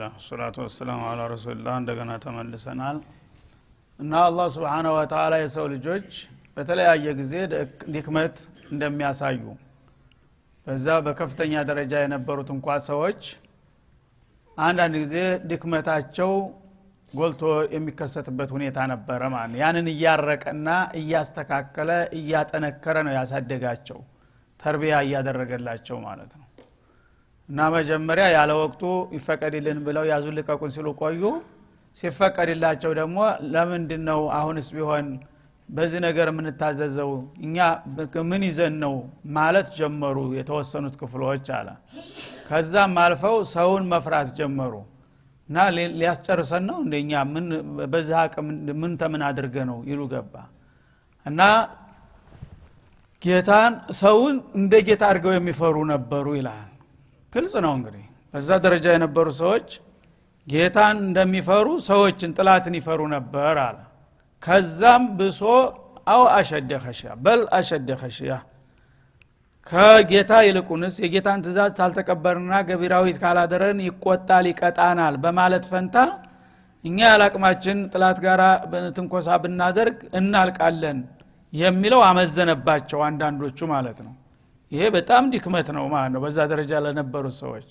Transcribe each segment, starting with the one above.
ቢስሚላህ ሰላቱ ወሰላሙ ዐላ ረሱሊላህ እንደገና ተመልሰናል እና አላህ Subhanahu Wa Ta'ala የሰው ልጆች በተለያየ ጊዜ ድክመት እንደሚያሳዩ በዛ በከፍተኛ ደረጃ የነበሩት እንኳን ሰዎች አንዳንድ ጊዜ ድክመታቸው ጎልቶ የሚከሰትበት ሁኔታ ነበር ማለት ያንን እያረቀና እያስተካከለ እያጠነከረ ነው ያሳደጋቸው ተርቢያ እያደረገላቸው ማለት ነው እና መጀመሪያ ያለ ወቅቱ ይፈቀድልን ብለው ያዙልቀቁን ሲሉ ቆዩ ሲፈቀድላቸው ደግሞ ለምንድነው አሁንስ ቢሆን በዚህ ነገር ምን ታዘዘው እኛ ምን ይዘን ነው ማለት ጀመሩ የተወሰኑት ክፍሎች አለ ከዛም አልፈው ሰውን መፍራት ጀመሩ እና ሊያስጨርሰን ነው እንደኛ ምን በዛ አቅም ምን ተምን አድርገ ነው ይሉ ገባ እና ጌታን ሰውን እንደ ጌታ አድርገው የሚፈሩ ነበሩ ይላል ግልጽ ነው እንግዲህ በዛ ደረጃ የነበሩ ሰዎች ጌታን እንደሚፈሩ ሰዎችን ጥላትን ይፈሩ ነበር አለ ከዛም ብሶ አው አሸደ ኸሽያ በል አሸደ ኸሽያ ከጌታ ይልቁንስ የጌታን ትእዛዝ ታልተቀበርና ገቢራዊት ካላደረን ይቆጣል ይቀጣናል በማለት ፈንታ እኛ ያላቅማችን ጥላት ጋራ በትንኮሳ ብናደርግ እናልቃለን የሚለው አመዘነባቸው አንዳንዶቹ ማለት ነው ይሄ በጣም ድክመት ነው ማለት ነው በዛ ደረጃ ለነበሩ ሰዎች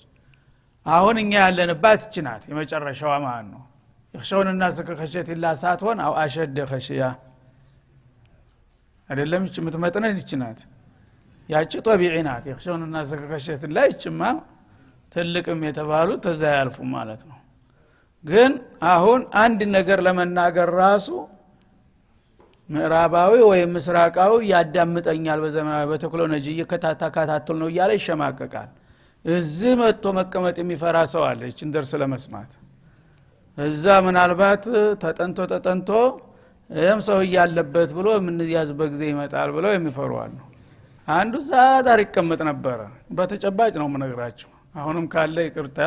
አሁን እኛ ያለንባት እችናት የመጨረሻው ማለት ነው ይخشውንና ከከሸት ኢላ ሳትሆን አው አሸደ ኸሽያ አይደለም እቺ ምትመጥነን እችናት ያቺ ጦቢዒ ናት ይخشውንና ከከሸት ኢላ እቺማ ትልቅም የተባሉ ተዛ ያልፉ ማለት ነው ግን አሁን አንድ ነገር ለመናገር ራሱ ምዕራባዊ ወይ ምስራቃዊ ያዳምጠኛል በዘመናዊ በቴክኖሎጂ እየከታተል ነው እያለ ይሸማቀቃል እዚህ መጥቶ መቀመጥ የሚፈራ ሰው አለ እቺን ደርስ ለመስማት እዛ ምናልባት ተጠንቶ እም ሰው ያለበት ብሎ ምን ያዝበት ጊዜ ይመጣል ብሎ የሚፈሩ አሉ አንዱ ዛዳር ይቀመጥ ነበር በተጨባጭ ነው ምነግራችሁ አሁንም ካለ ይቅርታ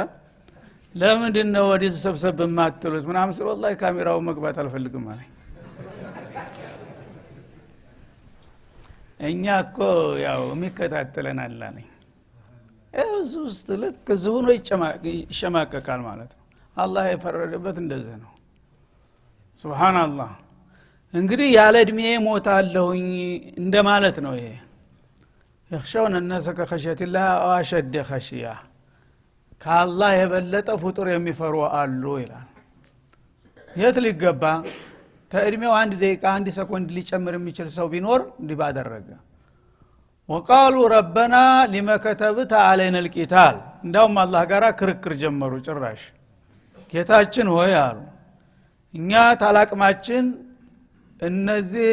ለምንድነው ወዲህ ሰብሰብ ማትሉት ምናምን ስለ والله ካሜራው መግባት አልፈልግም ማለት እኛ እኮ ያው የሚከታተለናል አለኝ እዙስ ልክ ዝሁኖ ይሸማቀቃል ማለት ነው አላህ የፈረደበት እንደዚህ ነው ሱብሃንአላህ እንግዲህ ያለ እድሜ ሞታለሁኝ እንደማለት ነው ይሄ يخشون الناس كخشية الله واشد خشية ከአላህ የበለጠ ፍጡር የሚፈሩ አሉ ይላል የት ሊገባ ተእድሜው አንድ ደቂቃ አንድ ሰኮንድ ሊጨምር የሚችል ሰው ቢኖር እንዲህ ባደረገ وقالوا ربنا لما كتبت علينا القتال እንደውም አላህ ጋራ ክርክር ጀመሩ ጭራሽ ጌታችን ሆይ አሉ እኛ ታላቅማችን እነዚህ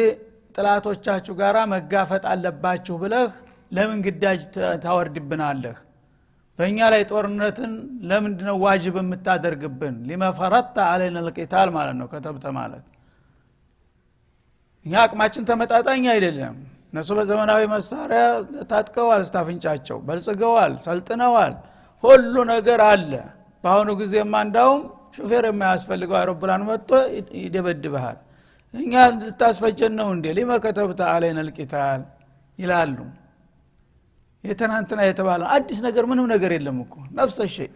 ጥላቶቻችሁ ጋራ መጋፈጥ አለባችሁ ብለህ ለምን ግዳጅ ታወርድብናለህ በእኛ ላይ ጦርነትን ለምንድነው ዋጅብ የምታደርግብን لما فرضت علينا القتال ማለት ነው ከተብተ ማለት እኛ አቅማችን ተመጣጣኝ አይደለም እነሱ በዘመናዊ መሳሪያ ታጥቀዋል ስታፍንጫቸው በልጽገዋል ሰልጥነዋል ሁሉ ነገር አለ በአሁኑ ጊዜማ እንዳውም ሹፌር የማያስፈልገው አውሮፕላን መጥቶ ይደበድብሃል እኛ ልታስፈጀን ነው እንዴ لما كتبت علينا القتال ይላሉ የተናንተና የተባለ አዲስ ነገር ምንም ነገር የለም እኮ ነፍስ ሸይ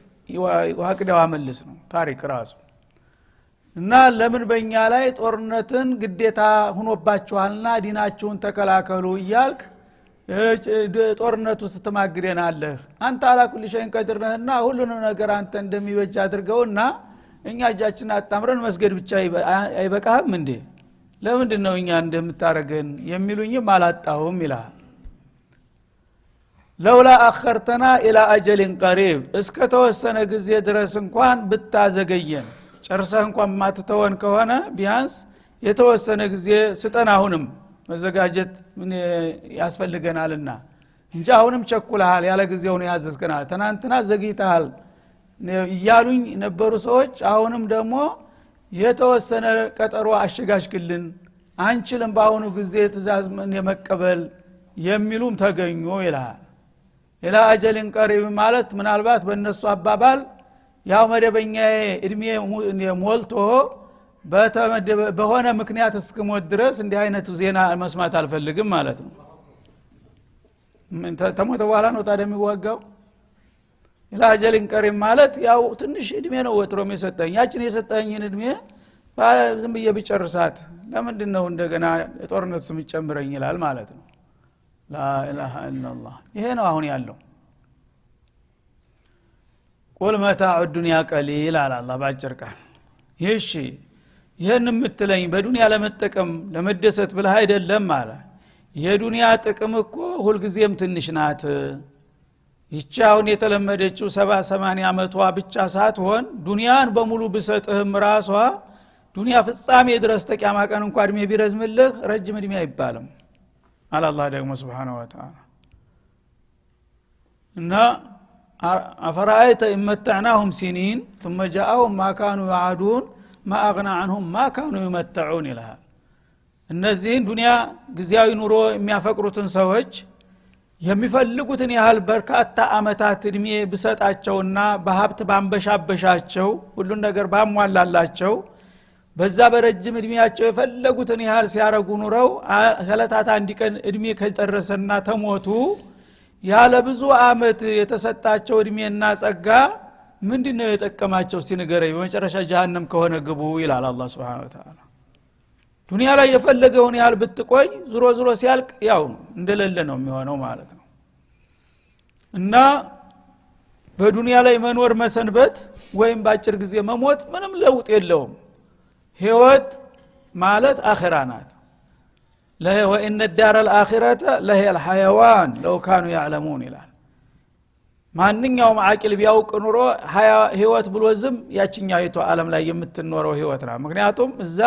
ወሀቅዳው አመልስ ነው ታሪክ ራሱ እና ለምን በእኛ ላይ ጦርነትን ግዴታ ሆኖባችኋልና ዲናችሁን ተከላከሉ ይያልክ ጦርነቱ ስትማግደናለህ አንተ አላኩል ሸይን ቀድርነህና ሁሉንም ነገር አንተ እንደሚበጅ አድርገውና እኛ እጃችን አጣምረን መስገድ ብቻ አይበቃህም እንዴ ለምንድነው እኛ እንደምታረገን የሚሉኝም አላጣሁም ይላል ለውላ አخرተና الى اجل قريب እስከ ተወሰነ ጊዜ ድረስ እንኳን ብታዘገየን ጨርሰህ እንኳን ማትተወን ከሆነ ቢያንስ የተወሰነ ጊዜ ስጠን አሁንም መዘጋጀት ምን ያስፈልገናልና እንጂ አሁንም ቸኩለሃል ያለ ጊዜው ነው ያዘዝከናል ተናንተና ዘግይተሃል ይያሉኝ ነበሩ ሰዎች አሁንም ደግሞ የተወሰነ ቀጠሮ አሸጋሽክልን አንችልም ባሁኑ ጊዜ ትእዛዝ የመቀበል የሚሉም ተገኙ ይላል ኢላ አጀልን ቀሪብ ማለት ምናልባት በእነሱ አባባል ያው መደበኛ እድሜ ሞልቶ በሆነ ምክንያት እስከሞት ድረስ እንዲህ አይነት ዜና መስማት አልፈልግም ማለት ነው ተሞተ በኋላ ነው ታዲያ የሚዋጋው ኢላ አጀሊን ቀሪብ ማለት ያው ትንሽ እድሜ ነው ወትሮም የሰጠኝ ያችን የሰጠኝን እድሜ ዝም ብዬ ብጨርሳት ለምንድነው እንደገና ጦርነት ስም ይጨምረኝ ይላል ማለት ነው ላ ኢላሃ ኢላላህ ይሄ ነው አሁን ያለው ቁል መታዑ ዱንያ ቀሊል አለ አላህ ባጭር ቃል ይህሺ ይሄን የምትለኝ በዱንያ ለመጠቀም ለመደሰት ብለህ አይደለም አለ የዱንያ ጥቅም እኮ ሁልጊዜም ትንሽ ናት ይቻውን የተለመደችው 70-80 አመቷ ብቻ ሳትሆን ዱንያን በሙሉ ብሰጥህም ራሷ ዱንያ ፍጻሜ ድረስ ተቂያማ ቀን እንኳን እድሜ ቢረዝምልህ ረጅም እድሜ አይባልም አለ አላህ ደግሞ Subhanahu Wa Ta'ala እና አፈራአይተ ኢመተዕናሁም ሲኒን ثم جاءهم ما كانوا يعدون ما اغنى عنهم ما كانوا يمتعون ይላል እነዚህን ዱንያ ግዚያዊ ኑሮ የሚያፈቅሩትን ሰዎች የሚፈልጉትን ያህል በርካታ አመታት እድሜ ብሰጣቸውና በሀብት ባንበሻበሻቸው ሁሉን ነገር ባሟላላቸው በዛ በረጅም እድሜያቸው የፈለጉትን ያህል ሲያረጉ ኑረው ከለታት አንድ ቀን እድሜ ከጨረሰና ተሞቱ ያለ ብዙ አመት የተሰጣቸው እድሜና ጸጋ ምንድነው የጠቀማቸው እስቲ ንገረኝ በመጨረሻ ጀሃነም ከሆነ ግቡ ይላል አላህ Subhanahu Wa Ta'ala ዱንያ ላይ የፈለገውን ያህል ብትቆይ ዙሮ ዙሮ ሲያልቅ ያው እንደሌለ ነው የሚሆነው ማለት ነው እና በዱንያ ላይ መኖር መሰንበት ወይም ባጭር ጊዜ መሞት ምንም ለውጥ የለውም ህይወት ማለት አኺራ ናት وإن الدار الآخرة لهي الحيوان لو كانوا يعلمون ይላል ማንኛውም አቂል ቢያውቅ ኑሮ ህይወት ብሎ ዝም ያቺኛይቱ ዓለም ላይ የምትኖረው ህይወት ነው ምክንያቱም እዛ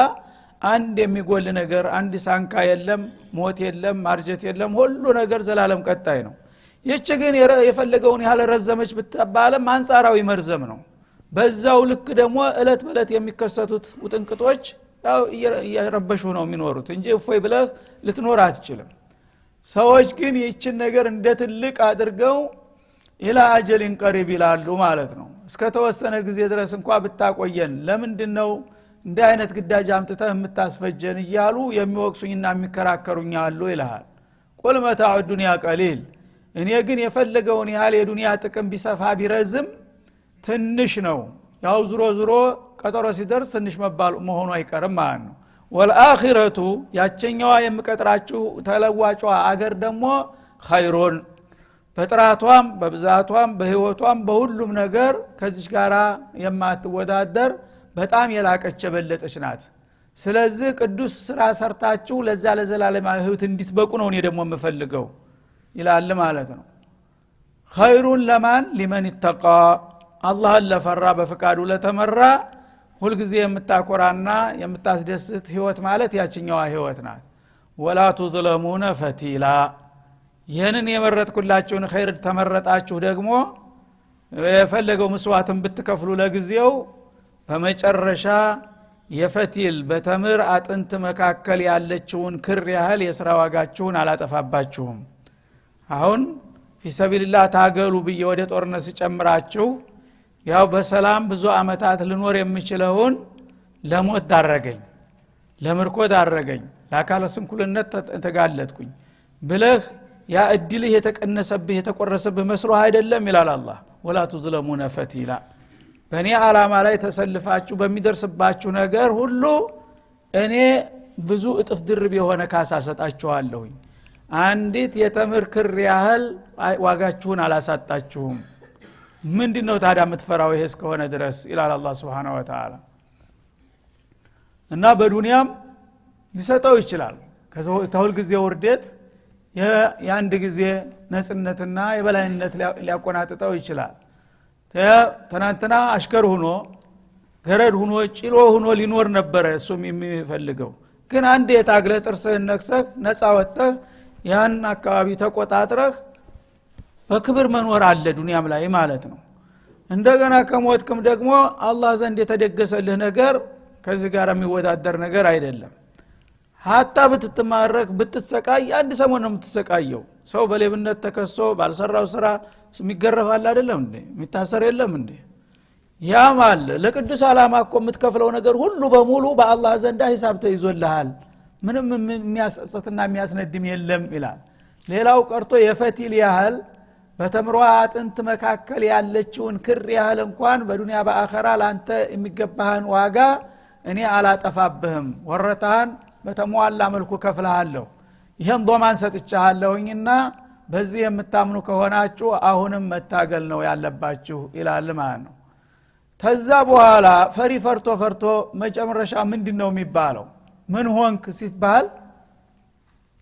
አንድ የሚጎል ነገር አንድ ሳንካ የለም ሞት የለም ማርጀት የለም ሁሉ ነገር ዘላለም ቀጣይ ነው ይህች ግን የፈለገውን ያህል ረዘመች ብትባለም አንጻራዊ መርዘም ነው በዛው ልክ ደግሞ እለት በእለት የሚከሰቱት ውጥንቅጦች ያው እየረበሹ ነው የሚኖሩት እንጂ እፎይ ብለህ ልትኖር አትችልም ሰዎች ግን ይህችን ነገር እንደ ትልቅ አድርገው ኢላ አጀሊን ቀሪብ ይላሉ ማለት ነው እስከ ተወሰነ ጊዜ ድረስ እንኳን ብታቆየን ለምንድነው እንደ አይነት ግዳጅ አምጥተህ የምታስፈጀን ይያሉ የሚወቅሱኝና የሚከራከሩኝ አሉ ይላል ቁል መታዑ ዱንያ ቀሊል እኔ ግን የፈለገውን ያህል የዱንያ ጥቅም ቢሰፋ ቢረዝም ትንሽ ነው ያው ዙሮ ዙሮ ቀጠሮ ሲደርስ ትንሽ መሆኑ አይቀርም ማለት ነው ወልአኺረቱ ያቸኛዋ የምቀጥራችሁ ተለዋጯ አገር ደግሞ ኸይሩን በጥራቷም በብዛቷም በህይወቷም በሁሉም ነገር ከዚህ ጋራ የማትወዳደር በጣም የላቀች በለጠች ናት ስለዚህ ቅዱስ ስራ ሰርታችሁ ለዛ ለዘላለማዊ ህይወት እንድትበቁ ነው እኔ ደግሞ የምፈልገው ይላል ማለት ነው ኸይሩን ለማን ሊመን ይተቃ አላህን ለፈራ በፍቃዱ ለተመራ ሁሉ ጊዜ የምታኮራና የምታስደስት ህይወት ማለት ያቺኛዋ ህይወት ናት ወላ ተظلمون ፈቲላ ይሄንን የመረጥኩላችሁን ኸይር ተመረጣችሁ ደግሞ የፈለገው መስዋዕትን ብትከፍሉ ለጊዜው በመጨረሻ የፈቲል በተምር አጥንት መካከል ያለችውን ክር ያህል የሥራ ዋጋችሁን አላጠፋባችሁም አሁን ፊሰቢልላህ ታገሉ ብዬ ወደ ጦርነት ሲጨምራችሁ ያው በሰላም ብዙ አመታት ልኖር የምችለውን ለሞት ዳረገኝ ለምርኮ ዳረገኝ ለአካለ ስንኩልነት ተጋለጥኩኝ ብለህ ያ እድልህ የተቀነሰብህ የተቆረሰብህ መስሎ አይደለም ይላል አላህ ወላ ተظلمون ፈቲላ በእኔ ዓላማ ላይ ተሰልፋችሁ በሚደርስባችሁ ነገር ሁሉ እኔ ብዙ እጥፍ ድርብ የሆነ ካሳ ሰጣችኋለሁኝ አንዲት የተምር ክር ያህል ዋጋችሁን አላሳጣችሁም ምንድነው ታዲያ የምትፈራው ይሄ እስከሆነ ድረስ ይላል አላህ Subhanahu Wa Ta'ala እና በዱንያም ሊሰጠው ይችላል ከሁል ጊዜ ውርደት የአንድ ጊዜ ነጽነትና የበላይነት ሊያቆናጥጠው ይችላል ተናንተና አሽከር ሆኖ ገረድ ሆኖ ጭሎ ሆኖ ሊኖር ነበር እሱም የሚፈልገው ግን አንድ የታግለ ጥርስህን ነክሰህ ነፃ ወጥተህ ያን አካባቢ ተቆጣጥረህ በክብር መኖር አለ ዱንያም ላይ ማለት ነው እንደገና ከሞትክም ደግሞ አላህ ዘንድ የተደገሰልህ ነገር ከዚህ ጋር የሚወዳደር ነገር አይደለም hatta ብትተማረክ ብትሰቃይ አንድ ሰሞን ነው የምትሰቃየው ሰው በሌብነት ተከሶ ባልሰራው ስራ የሚገረፋል አይደለም እንዴ የሚታሰር የለም እንዴ ያማል ለቅዱስ ዓላማ እኮ የምትከፍለው ነገር ሁሉ በሙሉ በአላህ ዘንድ ሂሳብ ተይዞልሃል ምንም የሚያስጸጽትና የሚያስነድም የለም ይላል ሌላው ቀርቶ የፈቲል ያህል በተምሯ አጥንት መካከል ያለችውን ክር ያህል እንኳን በዱንያ በአኺራ ላንተ የሚገባህን ዋጋ እኔ አላጠፋብህም ወረታን በተሟላ መልኩ ከፍልሃለሁ ይሄን ዶማን ሰጥቻለሁኝና በዚህ የምታምኑ ከሆናችሁ አሁንም መታገል ነው ያለባችሁ ይላል ማለት ነው ተዛ በኋላ ፈርቶ መጨረሻ ምንድነው የሚባለው ምን ሆንክ ሲባል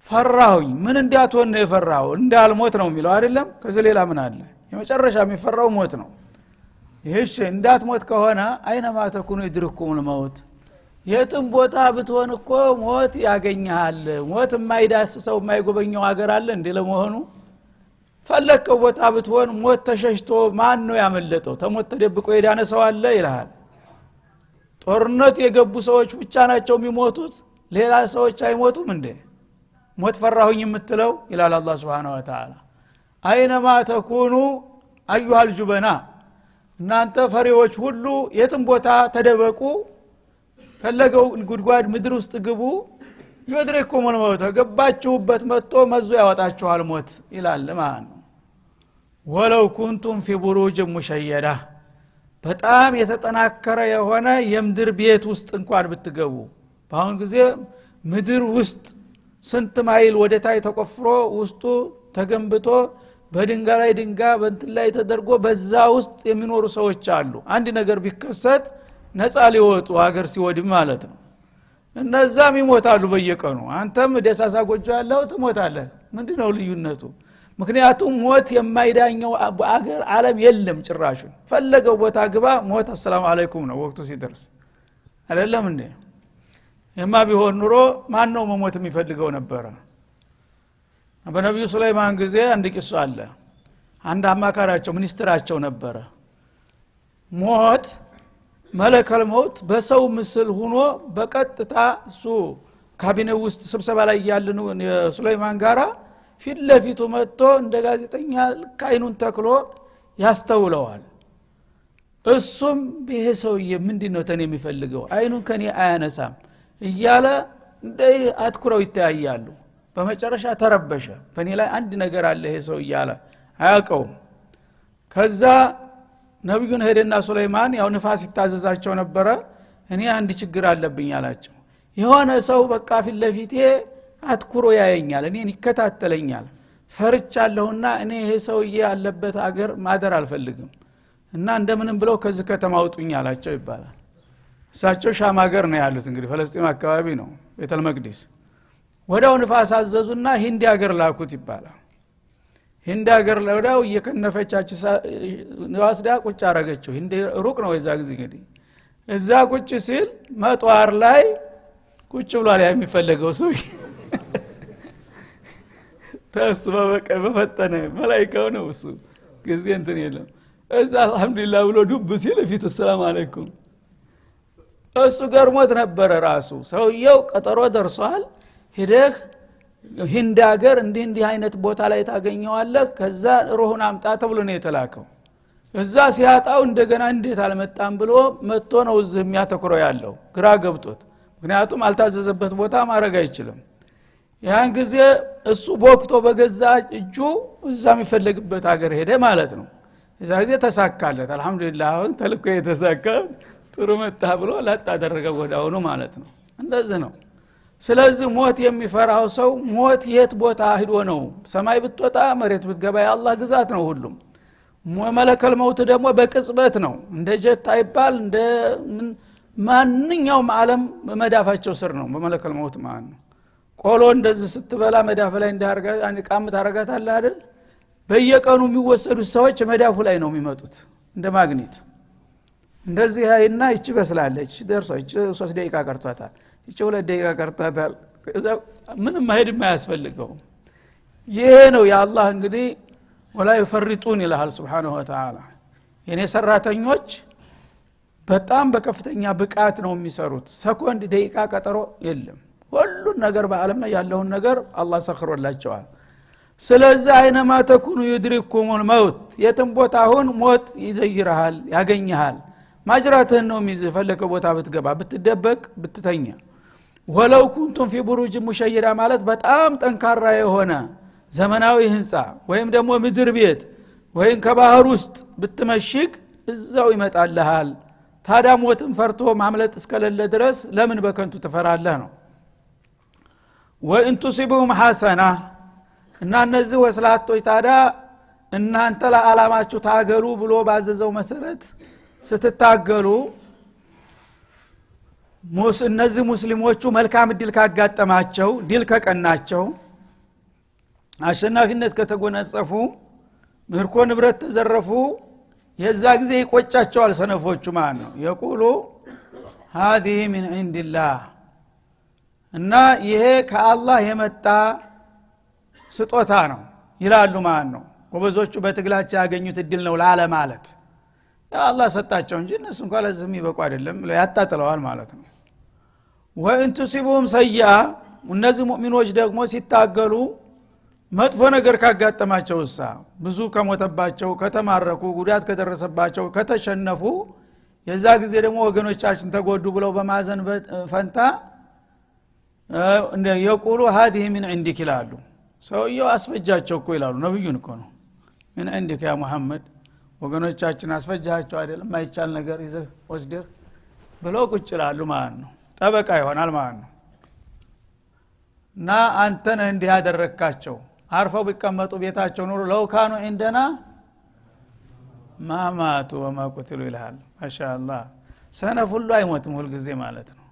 ፈራሁኝ ምን እንዲያትሆን ነው የፈራው እንዳልሞት ነው የሚለው አይደለም ከዚህ ሌላ ምን አለ የመጨረሻ የሚፈራው ሞት ነው ይሄሽ እንዳትሞት ከሆነ አይነማ ተኩኑ ይድርኩም الموت የትም ቦታ ብትሆን እኮ ሞት ያገኛል ሞት የማይዳስሰው የማይጎበኘው ሀገር አለ እንዴ ለመሆኑ ፈለከው ቦታ ብትሆን ሞት ተሸሽቶ ማን ነው ያመለጠው ተሞት ተደብቆ የዳነ ሰው አለ ይላል ጦርነት የገቡ ሰዎች ብቻ ናቸው የሚሞቱት ሌላ ሰዎች አይሞቱም እንዴ ሞት ፈራሁኝ የምትለው ይላል አላህ Subhanahu Wa Ta'ala አይነማ ተኩኑ አዩሃ الجبنا እናንተ ፈሪዎች ሁሉ የትም ቦታ ተደበቁ ፈለገው ጉድጓድ ምድር ውስጥ ግቡ ይወድረኩም الموت ገባችሁበት መጥቶ መዞ ያወጣችኋል ሞት ይላል ማለት ነው ወለው ኩንቱም في بروج مشيدة በጣም የተጠናከረ የሆነ የምድር ቤት ውስጥ እንኳን ብትገቡ በአሁን ጊዜ ምድር ውስጥ ስንት ማይል ወደታይ ተቆፍሮ ውስጡ ተገንብቶ በድንጋይ ላይ ድንጋይ በእንትን ላይ ተደርጎ በዛ ውስጥ የሚኖሩ ሰዎች አሉ አንድ ነገር ቢከሰት ነፃ ሊወጡ ሀገር ሲወድም ማለት ነው እነዛም ይሞታሉ በየቀኑ አንተም ደሳሳ ጎጆ ያለው ትሞታለህ ምንድነው ልዩነቱ ምክንያቱም ሞት የማይዳኘው አገር ዓለም የለም ጭራሹ ፈለገው ቦታ ግባ ሞት አሰላሙ አለይኩም ነው ወቅቱ ሲደርስ አይደለም እንዴ የማ ቢሆን ኑሮ ማን ነው መሞት የሚፈልገው ነበር በነብዩ ሱለይማን ጊዜ አንድ ቂሷ አለ አንድ አማካራቸው ሚኒስትራቸው ነበር ሞት መለከል ሞት በሰው ምስል ሆኖ በቀጥታ እሱ ካቢኔው ውስጥ ስብሰባ ላይ ያለኑ ሱለይማን ጋራ ፊት ለፊቱ መጥቶ እንደ ጋዜጠኛ ካይኑን ተክሎ ያስተውለዋል እሱም ይሄ ሰውዬ ምንድነው ተኔ የሚፈልገው አይኑን ከኔ አያነሳም እያለ እንደ አትኩረው ይታያሉ በመጨረሻ ተረበሸ በኔ ላይ አንድ ነገር አለ ይሄ ሰው እያለ አያውቀው ከዛ ነብዩን ሄደና ሱለይማን ያው ንፋስ ይታዘዛቸው ነበረ እኔ አንድ ችግር አለብኝ አላቸው የሆነ ሰው በቃ ፊት ለፊቴ አትኩሮ ያየኛል እኔን ይከታተለኛል ፈርቻለሁና እኔ ይሄ ሰውዬ ያለበት አገር ማደር አልፈልግም እና እንደምንም ብለው ከዚህ ከተማ አውጡኝ አላቸው ይባላል እሳቸው ሻም ሀገር ነው ያሉት እንግዲህ ፍልስጤም አካባቢ ነው ቤተል መቅደስ ወዳው ንፋስ አዘዙና ሂንድ ሀገር ላኩት ይባላል ሂንድ ሀገር ለወዳው እየከነፈቻች ንዋስዳ ቁጭ አረገችው ሂንድ ሩቅ ነው የዛ ጊዜ እንግዲህ እዛ ቁጭ ሲል መጧር ላይ ቁጭ ብሏል የሚፈልገው ሰው ተስበ በቃ በፈጠነ መላእክው ነው እሱ ጊዜ እንትን የለም እዛ አልহামዱሊላህ ብሎ ዱብ ሲል ፊቱ ሰላም አለይኩም እሱ ገርሞት ነበር ራሱ ሰውየው ቀጠሮ ደርሷል ሄደህ ሂንድ ሀገር እንዲህ አይነት ቦታ ላይ ታገኘዋለህ ከዛ ሩህን አምጣ ተብሎ ነው የተላከው እዛ ሲያጣው እንደገና እንዴት አልመጣም ብሎ መጥቶ ነው እዚህ የሚያተኩረው ያለው ግራ ገብቶት ምክንያቱም አልታዘዘበት ቦታ ማረግ አይችልም ያን ጊዜ እሱ ቦክቶ በገዛ እጁ እዛ የሚፈልግበት ሀገር ሄደ ማለት ነው እዛ ጊዜ ተሳካለት አልহামዱሊላህ አሁን ተልኮ የተሳካ ጥሩ መጣ ብሎ ላጣ አደረገ ወዳውኑ ማለት ነው እንደዚህ ነው ስለዚህ ሞት የሚፈራው ሰው ሞት የት ቦታ ሄዶ ነው ሰማይ ብትወጣ መሬት ብትገባ የአላህ ግዛት ነው ሁሉም መለከል መውት ደግሞ በቅጽበት ነው እንደ ጀት አይባል እንደ ማንኛውም ዓለም መዳፋቸው ስር ነው በመለከል መውት ማለት ነው ቆሎ እንደዚህ ስትበላ መዳፍ ላይ እንዳርጋ አንድ ቃም ታረጋታለህ አይደል በየቀኑ የሚወሰዱት ሰዎች መዳፉ ላይ ነው የሚመጡት እንደ ማግኔት እንደዚህ አይና እቺ በስላለች ደርሶች 3 ደቂቃ ቀርቷታል እቺ 2 ደቂቃ ቀርቷታል ምንም ማሄድ የማያስፈልገው ይሄ ነው የአላህ እንግዲህ ወላ ይፈርጡን ይላል Subhanahu Wa Ta'ala የኔ ሰራተኞች በጣም በከፍተኛ ብቃት ነው የሚሰሩት ሰኮንድ ደቂቃ ቀጠሮ የለም ሁሉ ነገር በአለም ላይ ያለውን ነገር አላህ ሰክሮላቸዋል ስለዚህ አይነማ ተኩኑ ይድሪኩም الموت የትም ቦታ ሁን ሞት ይዘይራል ያገኛል ማጅራትህን ነው የሚፈልገው ቦታ ብትገባ ብትደበቅ ብትተኛ ወለው ኩንቱም في بروج مشيدة ማለት በጣም ጠንካራ የሆነ ዘመናዊ ህንጻ ወይም ደግሞ ምድር ቤት ወይን ከባህር ውስጥ ብትመሽግ እዛው ይመጣልሃል ታዲያ ሞትን ፈርቶ ማምለጥ እስከሌለ ድረስ ለምን በከንቱ ትፈራለህ ነው ወእን ቱሲቡሁም ሐሰና እና እነዚህ ወስላቶች ታዲያ እናንተ ለዓላማችሁ ታገሉ ብሎ ባዘዘው መሰረት ስትታገሉ እነዚህ ሙስሊሞቹ መልካም ድል ካጋጠማቸው ድል ከቀናቸው አሸናፊነት ከተጎናጸፉ ምርኮ ንብረት ተዘረፉ የዛ ጊዜ ይቆጫቸዋል ሰነፎቹ ማለት ነው የቁሉ هذه من عند الله እና ይሄ ከአላህ የመጣ ስጦታ ነው ይላሉ ማለት ነው ጎበዞቹ በትግላቸው ያገኙት እድል ነው ላለ ማለት አላህ ሰጣቸው እንጂ እነሱ እንኳን ለዚህ የሚበቁ አይደለም ያጣጥለዋል ማለት ነው ወእን ቱሲቡሁም ሰይአ እነዚህ ሙእሚኖች ደግሞ ሲታገሉ መጥፎ ነገር ካጋጠማቸውሳ ብዙ ከሞተባቸው ከተማረኩ ጉዳት ከደረሰባቸው ከተሸነፉ የዛ ጊዜ ደግሞ ወገኖቻችን ተጎዱ ብለው በማዘን ፈንታ የቁሉ هذه من عندك ይላሉ ሰውየው አስፈጃቸው እኮ ይላሉ ነብዩን እኮ ነው من عندك يا محمد ወገኖቻችን አስፈጃቸው አይደለም ማይቻል ነገር ይዘህ ወስደህ ብለው ቁጭ ይላሉ ማለት ነው ጠበቃ ይሆናል ማለት ነው እና አንተ ነህ እንዲህ ያደረካቸው አርፈው ቢቀመጡ ቤታቸው ኑሩ ለው ካኑ عندنا ما ماتوا وما قتلوا ይላል ማሻአላህ ሰነፍ ሁሉ አይሞትም ሁሉ ጊዜ ማለት ነው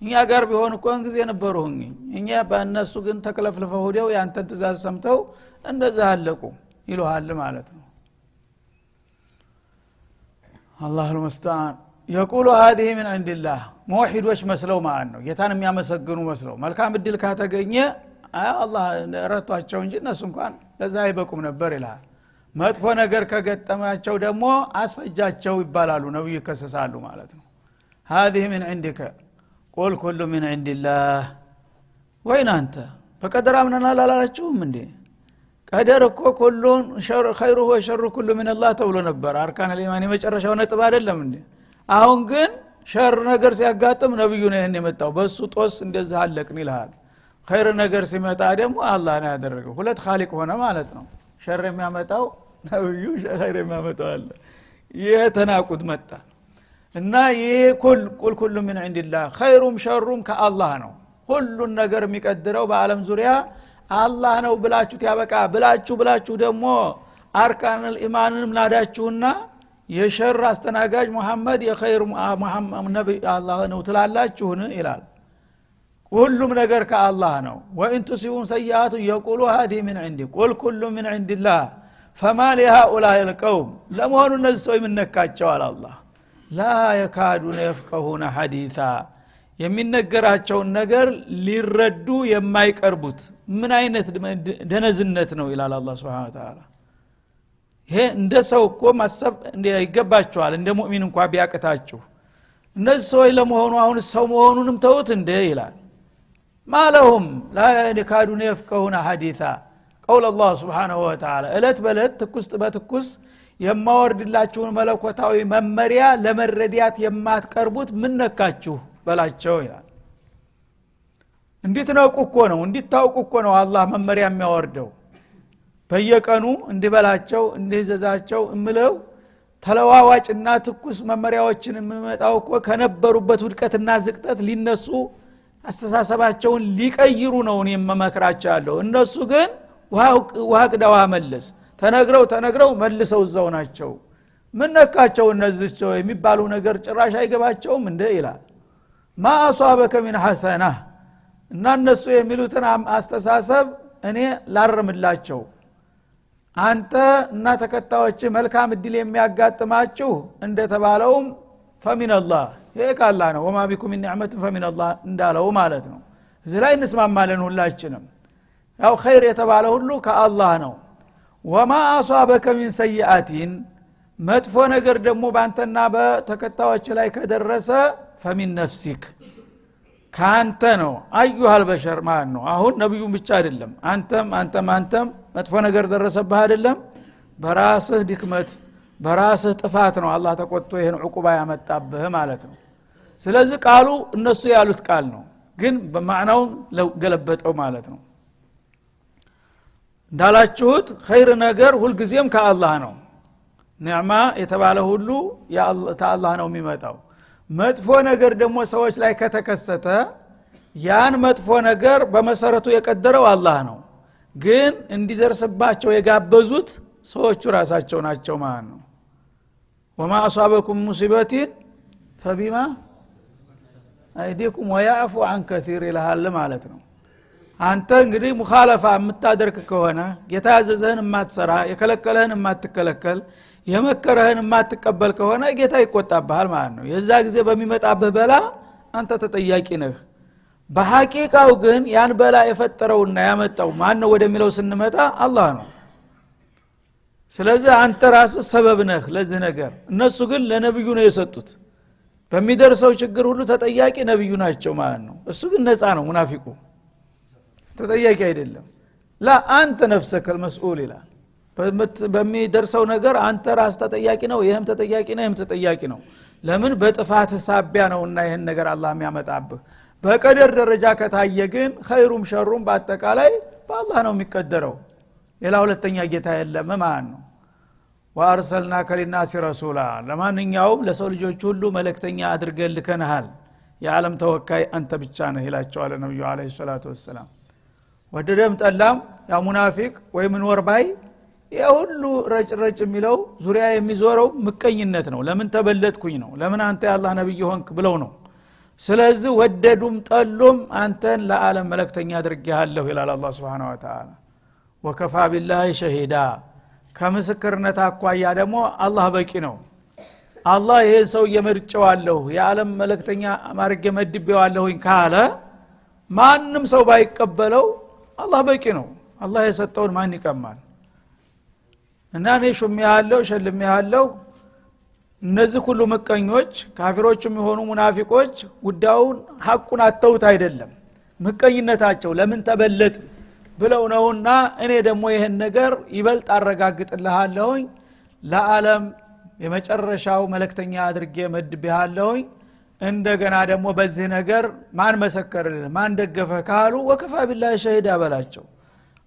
እኛ ጋር ቢሆን እኮ እንግዲህ ነበሩኝ እኛ በእነሱ ግን ተከለፍልፈው ሆዴው ያንተን ትእዛዝ ሰምተው እንደዛ አለቁ ይሉሃል ማለት ነው አላህ المستعان يقول هذه من عند الله موحدوች መስለው ማለት ነው ጌታን የሚያመሰግኑ መስለው መልካም እድል ካተገኘ አላህ ረቷቸው እንጂ እነሱ እንኳን ለዛ አይበቁም ነበር ይላል መጥፎ ነገር ከገጠማቸው ደግሞ አስፈጃቸው ይባላሉ ነብዩ ከሰሳሉ ማለት ነው هذه من عندك قل كل من عند الله وين انت فقدر امننا ላላላችሁም እንዴ ቀደር እኮ ሁሉን ሸር خيره وشر كل من الله ተብሎ ነበር አርካን الإيمان የመጨረሻው ነጥብ አይደለም እንዴ አሁን ግን ሸር ነገር ሲያጋጥም ነብዩ ነው ይሄን የመጣው በሱ ጦስ እንደዛ አለቅን ይላል خير ነገር ሲመጣ ደግሞ አላህ ነው ያደረገው ሁለት ኻሊቅ ሆነ ማለት ነው ሸር የሚያመጣው ነብዩ ኸይር የሚያመጣው አለ የተናቁት መጣ እና ይሄ ኩል من عند الله خيرም ሸሩም ከአላህ ነው ሁሉን ነገር የሚቀድረው በአለም ዙሪያ አላህ ነው ብላችሁ ያበቃ ብላችሁ ደግሞ አርካን الإيمانንም ናዳችሁና የሸር አስተናጋጅ መሐመድ የኸይር መሐመድ ነብይ አላህ ነው ትላላችሁን ይላል ሁሉም ነገር ከአላህ ነው ወእን ቱሲቡም ሰይአቱ يقولوا هذه من عندي قل كل من عند الله فما لهؤلاء القوم ለመሆኑ እነዚህ ሰው የምነካቸው አላህ لا يكادون يفقهون حديثا የሚነገራቸውን ነገር ሊረዱ የማይቀርቡት ምን አይነት ደነዝነት ነው ይላል አላህ Subhanahu Wa Ta'ala ይሄ እንደ ሰው እኮ ማሰብ ይገባቸዋል እንደ ሙእሚን እንኳን ቢያቀታችሁ እነዚህ ሰው ለመሆኑ አሁን ሰው መሆኑንም ተውት እንደ ይላል ማለሁም لا يكادون يفقهون حديثا قول الله سبحانه وتعالى እለት በለት ትኩስ በትኩስ የማወርድላችሁን መለኮታዊ መመሪያ ለመረዳት የማትቀርቡት ምን ነካችሁ በላቸው ይላል እንድትነቁ እኮ ነው እንድታውቁ እኮ ነው አላህ መመሪያ የሚያወርደው በየቀኑ እንዲበላቸው እንዲዘዛቸው እምለው ተለዋዋጭና ትኩስ መመሪያዎችን የሚመጣው እኮ ከነበሩበት ውድቀትና ዝቅጠት ሊነሱ አስተሳሰባቸውን ሊቀይሩ ነው የመመክራቸው ያለው እነሱ ግን ውሃ ቅዳዋ መለስ ተነግረው መልሰው እዛው ናቸው ምን ነካቸው እነዚህ ሰው የሚባሉ ነገር ጭራሽ አይገባቸውም እንደ ይላል ማ አሷበከ ሚን ሐሰና እና እነሱ የሚሉትን አስተሳሰብ እኔ ላርምላቸው አንተ እና ተከታዮች መልካም እድል የሚያጋጥማችሁ እንደተባለውም فمن الله ይሄ ካላህ ነው ወማ ቢኩም ሚን ኒዕመት فمن الله እንዳለው ማለት ነው እዚህ ላይ እንስማማለን ሁላችንም ያው ኸይር የተባለ ሁሉ ከአላህ ነው ወማ አሷበከ ሚን ሰይአቲን መጥፎ ነገር ደግሞ ባንተና በተከታዮች ላይ ከደረሰ فمن نفسك ካንተ ነው አዩሃል በሸር ማን ነው አሁን ነብዩን ብቻ አይደለም አንተም መጥፎ ነገር ደረሰብህ አይደለም በራስህ ድክመት በራስህ ጥፋት ነው አላህ ተቆጥቶ ይሄን ዕቁባ ያመጣብህ ማለት ነው ስለዚህ ቃሉ እነሱ ያሉት ቃል ነው ግን በማዕናው ገለበጠው ማለት ነው እንዳላችሁት ኸይር ነገር ሁሉ ጊዜም ከአላህ ነው ኒዕማ የተባለ ሁሉ ከአላህ ነው የሚመጣው መጥፎ ነገር ደግሞ ሰዎች ላይ ከተከሰተ ያን መጥፎ ነገር በመሰረቱ የቀደረው አላህ ነው ግን እንዲደርስባቸው የጋበዙት ሰዎቹ ራሳቸው ናቸው ማለት ነው ወማ አሷበኩም ሙሲበቲን ፈቢማ አይዲኩም ወያዕፉ አን ከሲር ይልሃል ማለት ነው አንተ እንግዲህ ሙኻለፋ የምታደርግ ከሆነ ጌታ ያዘዘህን የማትሰራ የከለከለህን የማትከለከል የመከረህን የማትቀበል ከሆነ ጌታ ይቆጣብሃል ማለት ነው የዛ ጊዜ በሚመጣብህ በላ አንተ ተጠያቂ ነህ በሐቂቃው ግን ያን በላ የፈጠረውና ያመጣው ማን ነው ወደሚለው ስንመጣ አላህ ነው ስለዚህ አንተ ራስህ ሰበብ ነህ ለዚህ ነገር እነሱ ግን ለነብዩ ነው የሰጡት በሚደርሰው ችግር ሁሉ ተጠያቂ ነብዩ ናቸው ማለት ነው እሱ ግን ነፃ ነው ሙናፊቁ ተጠያቂ አይደለም ላ አንተ ነፍስከ المسؤول ይላል በሚደርሰው ነገር አንተ ራስ ተጠያቂ ነው ይሄም ተጠያቂ ነው ይሄም ተጠያቂ ነው ለምን በጥፋት ሳቢያ ነውና ይሄን ነገር አላህ የሚያመጣብህ በቀደር ደረጃ ከታየ ግን ኸይሩም ሸሩም በአጠቃላይ በአላህ ነው የሚቀደረው ሌላ ሁለተኛ ጌታ የለም ማለት ነው ወአርሰልናከ ሊናሲ ረሱላ ለማንኛውም ለሰው ልጆች ሁሉ መልእክተኛ አድርገን ልከናል የዓለም ተወካይ አንተ ብቻ ነህ ይላቸዋል ነብዩ አለይሂ ሰላቱ ወሰለም ወደደም ጠላም ያ ሙናፊቅ ወይ ምን ወርባይ የሁሉ ረጭረጭ የሚለው ዙሪያ የሚዞረው ምቀኝነት ነው ለምን ተበለጥኩኝ ነው ለምን አንተ የአላህ ነብይ ሆንክ ብለው ነው ስለዚህ ወደዱም ጠሉም አንተን ለዓለም መልእክተኛ አድርጌሃለሁ ይላል አላህ Subhanahu Wa Ta'ala ወከፋ ቢላሂ ሸሂዳ ከምስክርነት አኳያ ደግሞ አላህ በቂ ነው አላህ ይሄን ሰው የመርጨዋለሁ የዓለም መልእክተኛ ማርገ መድቤዋለሁኝ ካለ ማንንም ሰው ባይቀበለው አላህ በቂ ነው አላህ የሰጠውን ማን ይቀማል እና እኔ ሹሜያለሁ ሸልሜያለሁ እነዚህ ሁሉ መቀኞች ካፊሮችም የሆኑ ሙናፊቆች ጉዳዩን ሐቁን አተውት አይደለም መቀኝነታቸው ለምን ተበለጥ ብለው ነውና እኔ ደግሞ ይሄን ነገር ይበልጥ አረጋግጥልሃለሁኝ ለዓለም የመጨረሻው መልእክተኛ አድርጌ መድቤሃለሁኝ እንደገና ደግሞ በዚህ ነገር ማን መሰከረልህ ማን ደገፈ ካሉ ወከፋ ቢላሂ ሸሂዳ በላቸው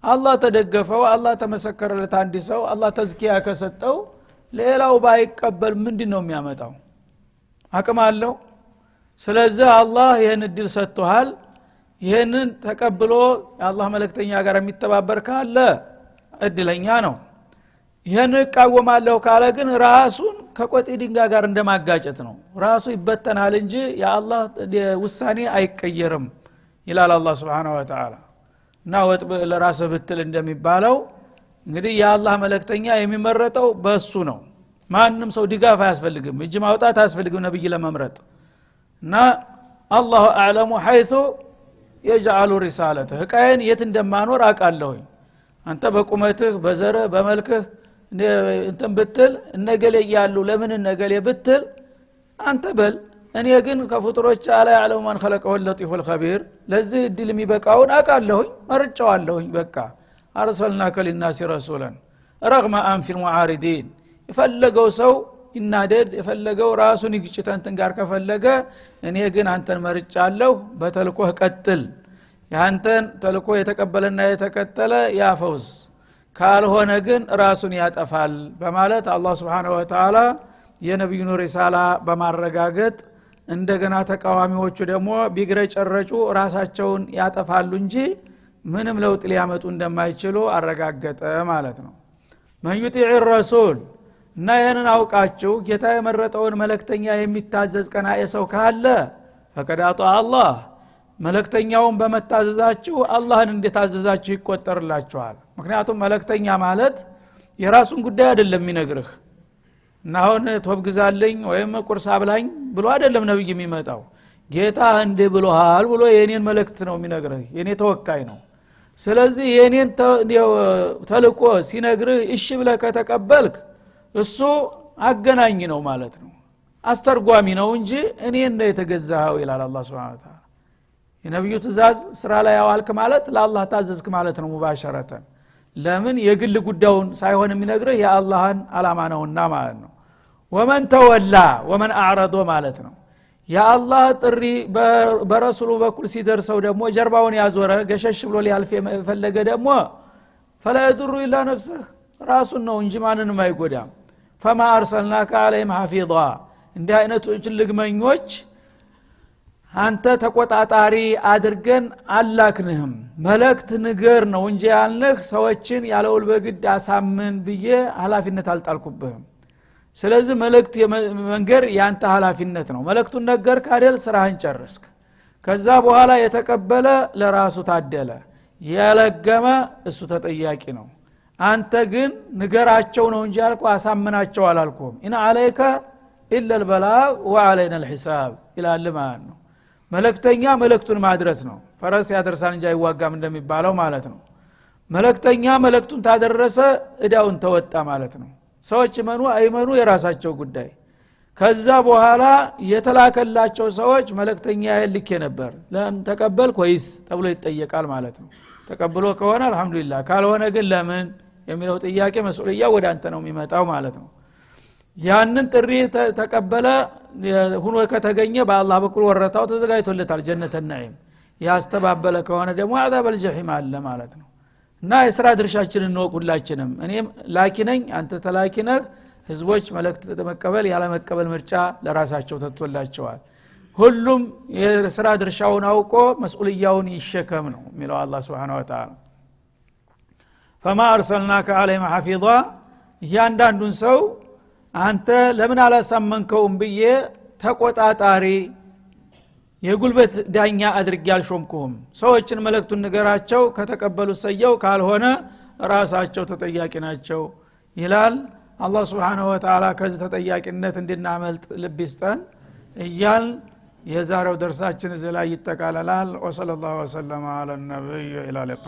አላህ ተደገፈው አላህ ተመሰከረለት አንድ ሰው አላህ ተዝኪያ ከሰጠው ሌላው ባይቀበል ምንድነው የሚያመጣው አቅም አለው ስለዚህ አላህ ይሄን እድል ሰጥቷል ይሄንን ተቀብሎ የአላህ መልእክተኛ ጋር የሚተባበር ካለ እድለኛ ነው ይሄን ቃወማለሁ ካለ ግን ራሱን ከቆጢ ድንጋይ ጋር እንደማጋጨት ነው ራሱ ይበተናል እንጂ የአላህ ውሳኔ አይቀየርም ይላል አላህ Subhanahu Wa Ta'ala እና ወጥ ለራስ ብትል እንደሚባለው እንግዲህ የአላህ መልእክተኛ የሚመረጠው በሱ ነው ማንንም ሰው ድጋፍ አያስፈልግም እጅ ማውጣት አያስፈልግም ነብይ ለመምረጥ እና አላሁ አዕለሙ ሐይቱ የجعل رسالته ቃየን የት እንደማኖር አቃለሁኝ አንተ በቁመትህ በዘርህ በመልክህ እንትን ብትል እነገለ ያሉ ለምን እነገለ ብትል አንተ በል እኔ ግን ከፍጥሮች አላ ያለው ማን خلقه اللطيف الخبير ለዚህ እድል የሚበቃውን አቃለሁኝ መርጫዋለሁኝ በቃ አርሰልናከ ሊናሲ ረሱላን رغم انف المعارضين የፈለገው ሰው ይናደድ የፈለገው ራሱን ይግጭተንትን ጋር ከፈለገ እኔ ግን አንተን መርጫለሁ በተልኮህ ቀጥል ያንተን ተልኮ የተቀበለና የተከተለ ያፈውዝ ካልሆነ ግን ራሱን ያጠፋል በማለት አላህ Subhanahu Wa Ta'ala የነብዩን ሪሳላ በማረጋገጥ እንደገና ተቃዋሚዎቹ ደግሞ ቢግረጨረጩ ራሳቸውን ያጠፋሉ እንጂ ምንም ለውጥ ሊያመጡ እንደማይችሉ አረጋገጠ ማለት ነው ማን ይጢዕ الرسول እና ያንን አውቃችሁ ጌታ የመረጠውን መልእክተኛ የሚታዘዝ ቀናኤ ሰው ካለ ፈቀድ አጣ አላህ መልእክተኛውን በመታዘዛችሁ አላህን እንደታዘዛችሁ ይቆጠርላችኋል ምክንያቱም መልእክተኛ ማለት የራሱን ጉዳይ አይደለም የሚነግርህ እና አሁን ተወግዛለኝ ወይም ቁርስ አብላኝ ብሎ አይደለም ነብይ የሚመጣው ጌታ እንደ ብሎሃል ብሎ የኔን መልእክት ነው የሚነግርህ የኔ ተወካይ ነው ስለዚህ የኔን ተልቆ ሲነግርህ እሺ ብለህ ከተቀበልክ እሱ አገናኝ ነው ማለት ነው አስተርጓሚ ነው እንጂ እኔ እንደ የተገዛው ይላል አላህ Subhanahu Wa Ta'ala የነብዩ ትእዛዝ ስራ ላይ ያዋልክ ማለት ለአላህ ታዘዝክ ማለት ነው ሙባሸረተን ለምን የግል ጉዳዩን ሳይሆን የሚነግርህ የአላህን አላማ ነውና ማለት ነው ወመን ተወላ ወመን አዕረض ማለት ነው የአላህ ጥሪ በረሱሉ በኩል ሲደርሰው ደግሞ ጀርባውን ያዞረ ገሸሽ ብሎ ሊያልፍ የፈለገ ደግሞ فلا يضر الا نفسه ራሱን ነው እንጂ ማንንም አይጎዳም فما ارسلناك عليهم حفيظا እንዲህ አይነቶች ልግመኞች አንተ ተቆጣጣሪ አድርገን አላክንህም መልእክት ንገር ነው እንጂ ያልነህ ሰዎችን ያለውል በግድ አሳምን ብዬ ኃላፊነት አልጣልኩብህም ስለዚህ መልእክት መንገር ያንተ ኃላፊነት ነው መልእክቱን ነገርክ አይደል ስራህን ጨርስክ ከዛ በኋላ የተቀበለ ለራሱ ታደለ ያለገመ እሱ ተጠያቂ ነው አንተ ግን ንገራቸው ነው እንጂ ያልኩ አሳምናቸው አላልኩም ኢነ አለይከ ኢላ البلاغ وعلينا الحساب ይላል ማለት ነው መልእክተኛ መልእክቱን ማድረስ ነው ፈረስ ያደርሳል እንጂ አይዋጋም እንደሚባለው ማለት ነው መልእክተኛ መልእክቱን ታደረሰ እዳውን ተወጣ ማለት ነው ሰዎች መኑ አይመኑ የራሳቸው ጉዳይ ከዛ በኋላ የተላከላቸው ሰዎች መልእክተኛ ይልክ ነበር ለምን ተቀበልክ ወይስ ተብሎ ይጠየቃል ማለት ነው ተቀብሎ ከሆነ አልহামዱሊላህ ካልሆነ ግን ለምን የሚለው ጥያቄ መስኡልያ ወደ አንተ ነው የሚመጣው ማለት ነው ያንን ጥሪ ተቀበለ ሆኖ ከተገኘ በአላህ በኩል ወረታው ተዘጋጅቶለታል ጀነተ ነዒም ያስተባበለ ከሆነ ደግሞ አዛብ الجحيم አለ ማለት ነው እና የሥራ ድርሻችንን ነው ሁላችንም እኔም ላኪ ነኝ አንተ ተላኪ ነህ ህዝቦች መልእክት ተመቀበል ያለ መቀበል ምርጫ ለራሳቸው ተጥቶላቸዋል ሁሉም የሥራ ድርሻውን አውቆ መስኡልያውን ይሸከም ነው የሚለው አላህ Subhanahu Wa Ta'ala فما ارسلناك عليهم حفيظا ያንዳንዱን ሰው አንተ ለምን አላሳመንከውም ብዬ ተቆጣጣሪ የጉልበት ዳኛ አድርጌ አልሾምኩም ሰዎችን መልእክቱን ንገራቸው ከተቀበሉ ሰየው ካልሆነ ራሳቸው ተጠያቂ ናቸው ይላል አላህ Subhanahu Wa Ta'ala ከዚህ ተጠያቂነት እንድናመልጥ ልብ ይስጠን እያል የዛሬው ደርሳችን እዚህ ላይ ይጠቃለላል ወሰለላሁ ዐለ ነብይ ኢላ ሊቃ